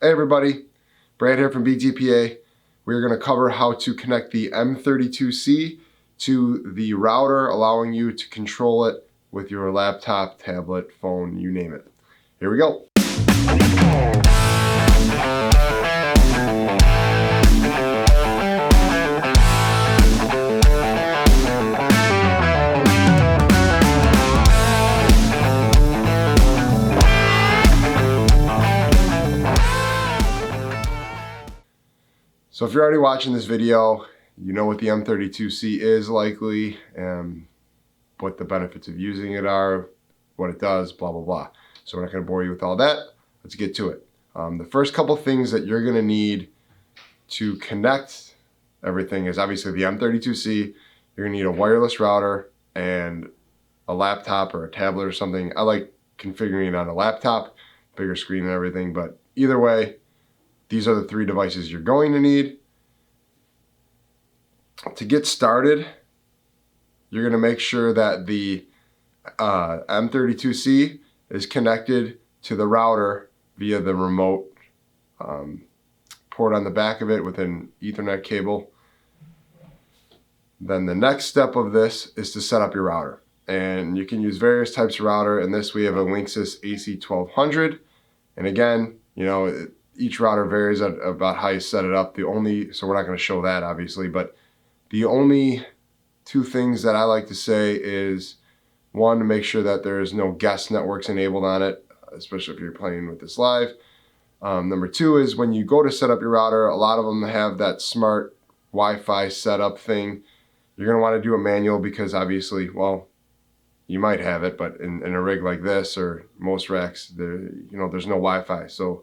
Hey everybody, Brad here from BTPA. We're going to cover how to connect the M32C to the router, allowing you to control it with your laptop, tablet, phone, you name it. Here we go. So if you're already watching this video, you know what the M32C is likely, and what the benefits of using it are, what it does, blah, blah, blah. So we're not going to bore you with all that. Let's get to it. The first couple things that you're going to need to connect everything is obviously the M32C. You're going to need a wireless router and a laptop or a tablet or something. I like configuring it on a laptop, bigger screen and everything, but either way, these are the three devices you're going to need. To get started, you're going to make sure that the M32C is connected to the router via the remote port on the back of it with an Ethernet cable. Then the next step of this is to set up your router. And you can use various types of router. In this we have a Linksys AC1200. And again, you know, each router varies about how you set it up. So we're not going to show that obviously, but the only two things that I like to say is, one, to make sure that there's no guest networks enabled on it, especially if you're playing with this live. Number two is when you go to set up your router, a lot of them have that smart Wi-Fi setup thing. You're going to want to do it manual because obviously, well, you might have it, but in a rig like this or most racks, there's no Wi-Fi. So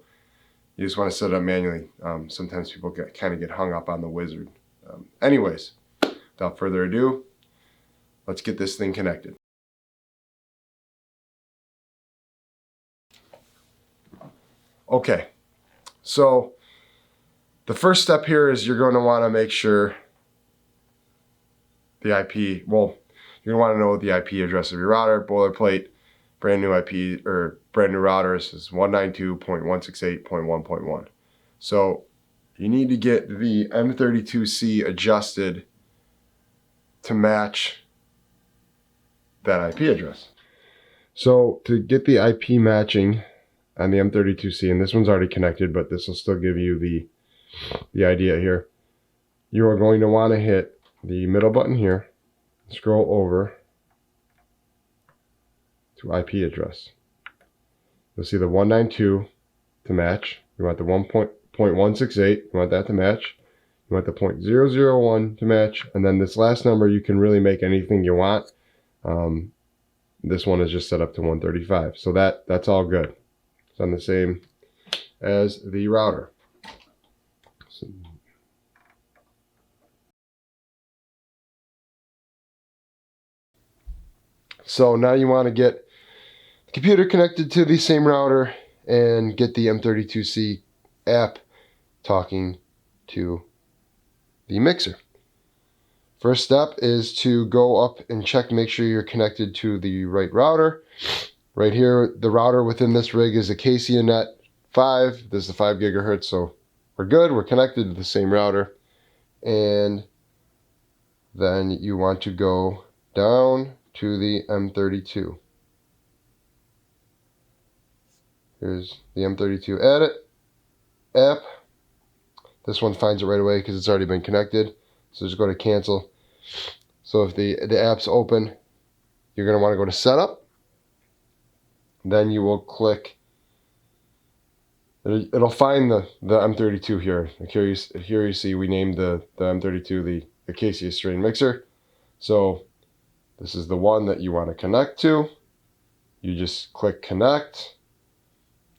you just want to set it up manually. Sometimes people kind of get hung up on the wizard. Anyways, without further ado, let's get this thing connected. Okay, so the first step here is you're going to want to make sure the IP, well, you're going to want to know the IP address of your router. Boilerplate, brand new IP, or brand new routers is 192.168.1.1. So you need to get the M32C adjusted to match that IP address. So to get the IP matching on the M32C, and this one's already connected, but this will still give you the idea here. You are going to want to hit the middle button here, scroll over to IP address. You'll see the 192 to match. You want the 1.168, you want that to match. You want the 0.001 to match, and then this last number you can really make anything you want. This one is just set up to 135, so that's all good. It's on the same as the router. So now you want to get the computer connected to the same router and get the M32C app talking to the mixer. First step is to go up and check, make sure you're connected to the right router. Right here, the router within this rig is a KCNet 5. This is the 5 gigahertz, so we're good. We're connected to the same router. And then you want to go down to the M32. Here's the M32 Edit app. This one finds it right away because it's already been connected. So just go to cancel. So if the app's open, you're going to want to go to setup. Then you will click. It'll find the M32 here. Here you see we named the M32 the Acacia strain mixer. So this is the one that you want to connect to. You just click connect.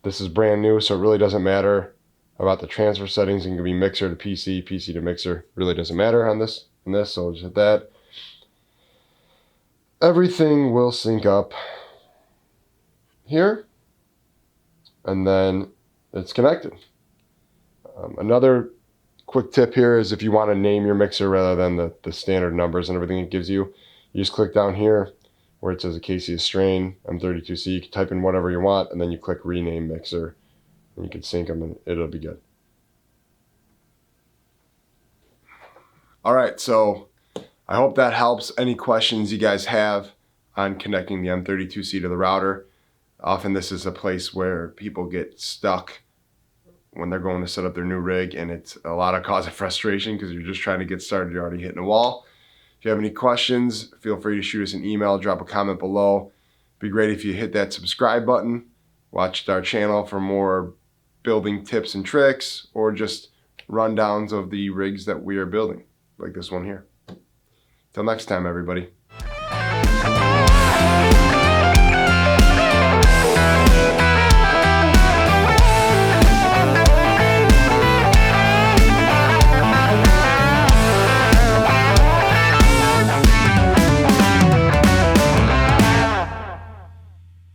This is brand new, so it really doesn't matter about the transfer settings. It can be mixer to PC, PC to mixer. Really doesn't matter on this. So just hit that. Everything will sync up here, and then it's connected. Another quick tip here is if you want to name your mixer rather than the standard numbers and everything it gives you, you just click down here where it says Acacia strain M32C. You can type in whatever you want, and then you click rename mixer, and you can sync them and it'll be good. All right, so I hope that helps. Any questions you guys have on connecting the M32C to the router? Often this is a place where people get stuck when they're going to set up their new rig, and it's a lot of cause of frustration because you're just trying to get started, you're already hitting a wall. If you have any questions, feel free to shoot us an email, drop a comment below. It'd be great if you hit that subscribe button, watch our channel for more building tips and tricks, or just rundowns of the rigs that we are building, like this one here. Till next time, everybody.